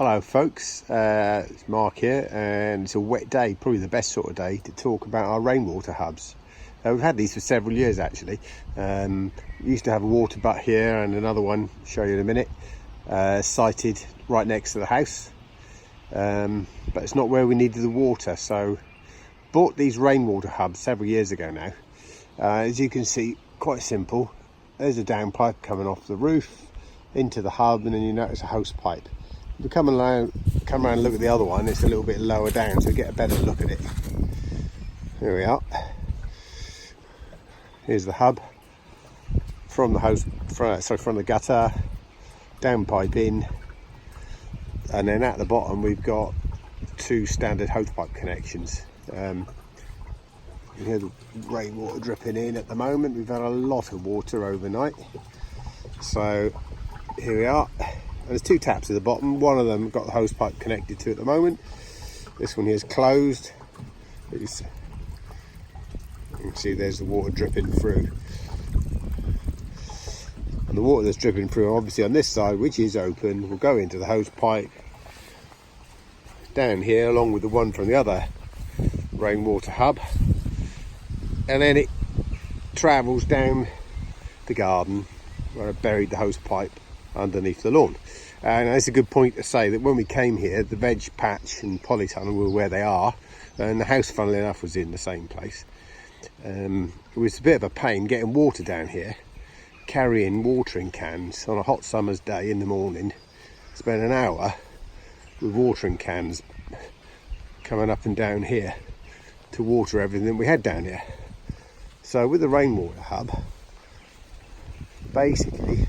Hello folks, it's Mark here, and it's a wet day, probably the best sort of day to talk about our rainwater hubs. We've had these for several years actually. We used to have a water butt here and another one, show you in a minute, sited right next to the house, but it's not where we needed the water, so bought these rainwater hubs several years ago now. As you can see, quite simple. There's a downpipe coming off the roof into the hub, and then you notice a hose pipe. If we come around and look at the other one, it's a little bit lower down, so we get a better look at it. Here we are. Here's the hub from the hose, from the gutter, downpipe in, and then at the bottom we've got two standard hose pipe connections. You hear the rainwater dripping in at the moment. We've had a lot of water overnight, so here we are. There's two taps at the bottom. One of them got the hose pipe connected to at the moment. This one here is closed. You can see there's the water dripping through, and the water that's dripping through obviously on this side, which is open, will go into the hose pipe down here along with the one from the other rainwater hub, and then it travels down the garden where I buried the hose pipe underneath the lawn. And it's a good point to say that when we came here, the veg patch and polytunnel were where they are, and the house, funnily enough, was in the same place. It was a bit of a pain getting water down here, carrying watering cans on a hot summer's day in the morning. Spent an hour with watering cans coming up and down here to water everything we had down here. So with the rainwater hub, basically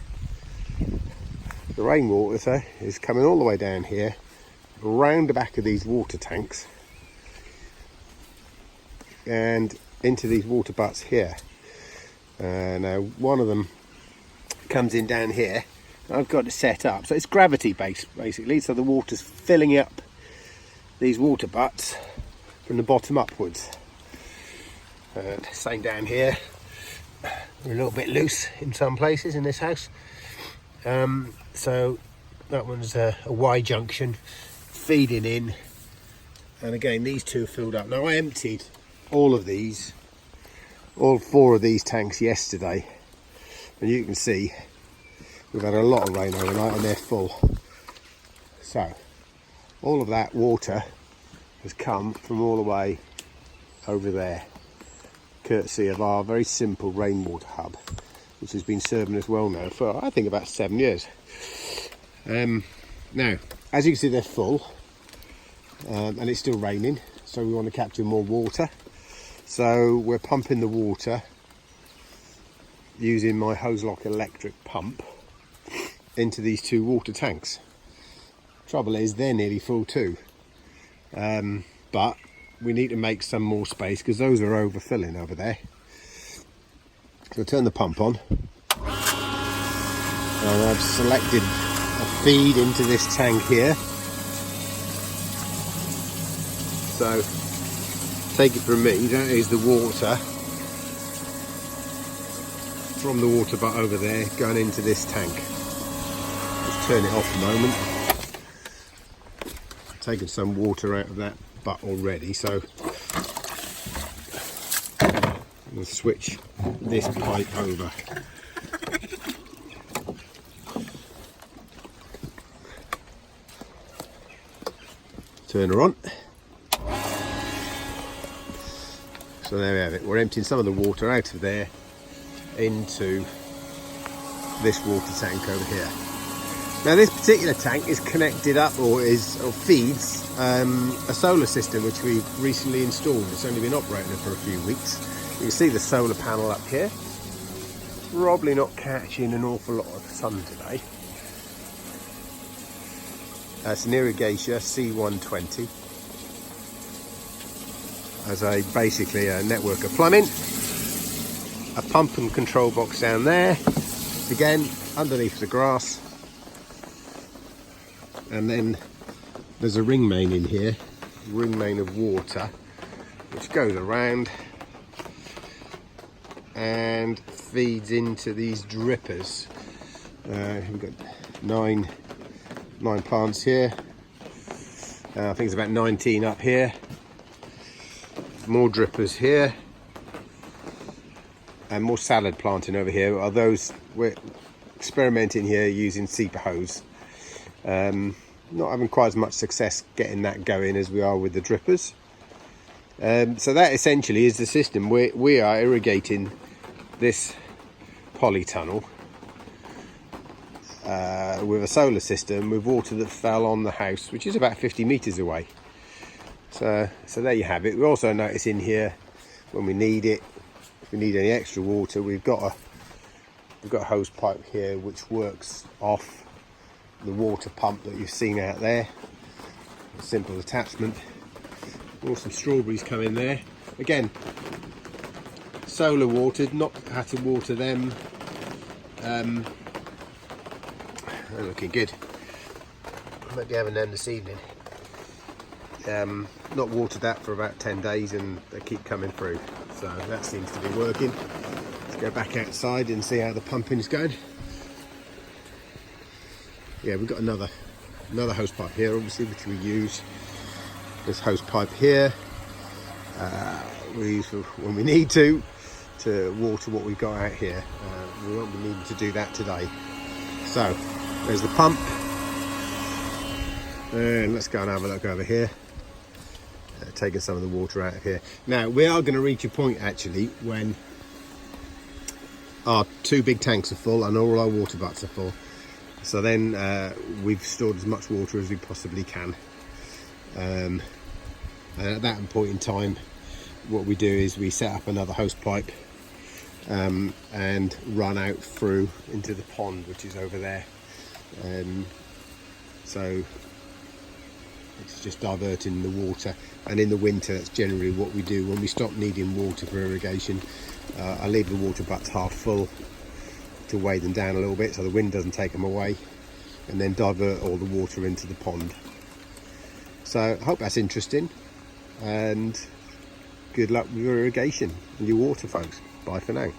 the rainwater is coming all the way down here, around the back of these water tanks, and into these water butts here. Now one of them comes in down here. I've got it set up so it's gravity based basically, so the water's filling up these water butts from the bottom upwards. And same down here. We're a little bit loose in some places in this house. So that one's a Y junction feeding in, and again these two are filled up. Now I emptied all four of these tanks yesterday, and you can see we've had a lot of rain overnight and they're full. So all of that water has come from all the way over there, courtesy of our very simple rainwater hub, which has been serving us well now for I think about 7 years. Now as you can see, they're full, and it's still raining, so we want to capture more water, so we're pumping the water using my Hozelock electric pump into these two water tanks. Trouble is they're nearly full too, but we need to make some more space because those are overfilling over there. So turn the pump on, and I've selected a feed into this tank here. So take it from me, that is the water from the water butt over there going into this tank. Just turn it off a moment. Taken some water out of that butt already, so we'll switch this pipe over. Turn her on. So there we have it. We're emptying some of the water out of there into this water tank over here. Now this particular tank is connected up, or feeds a solar system which we've recently installed. It's only been operating for a few weeks. You can see the solar panel up here. Probably not catching an awful lot of sun today. It's an Irrigatia C120. As basically a network of plumbing. A pump and control box down there. Again, underneath the grass. And then there's a ring main in here, ring main of water, which goes around and feeds into these drippers. We've got nine plants here, I think it's about 19 up here. More drippers here. And more salad planting over here. Are those we're experimenting here using seeper hose. Not having quite as much success getting that going as we are with the drippers. So that essentially is the system. We are irrigating this polytunnel with a solar system with water that fell on the house, which is about 50 meters away. So there you have it. We also notice in here when we need it, if we need any extra water, we've got a hose pipe here which works off the water pump that you've seen out there. A simple attachment. Some strawberries come in there. Again, solar watered, not had to water them. They're looking good. I might be having them this evening. Not watered that for about 10 days and they keep coming through. So that seems to be working. Let's go back outside and see how the pumping is going. Yeah, we've got another hose pipe here, obviously, which we use. This hose pipe here, we use when we need to water what we've got out here. We won't be needing to do that today. So there's the pump, and let's go and have a look over here, taking some of the water out of here. Now we are going to reach a point actually when our 2 big tanks are full and all our water butts are full. So then we've stored as much water as we possibly can. And at that point in time, what we do is we set up another hose pipe and run out through into the pond, which is over there. So it's just diverting the water, and in the winter that's generally what we do when we stop needing water for irrigation. I leave the water butts half full to weigh them down a little bit so the wind doesn't take them away, and then divert all the water into the pond. So I hope that's interesting, and good luck with your irrigation and your water, folks. Bye for now.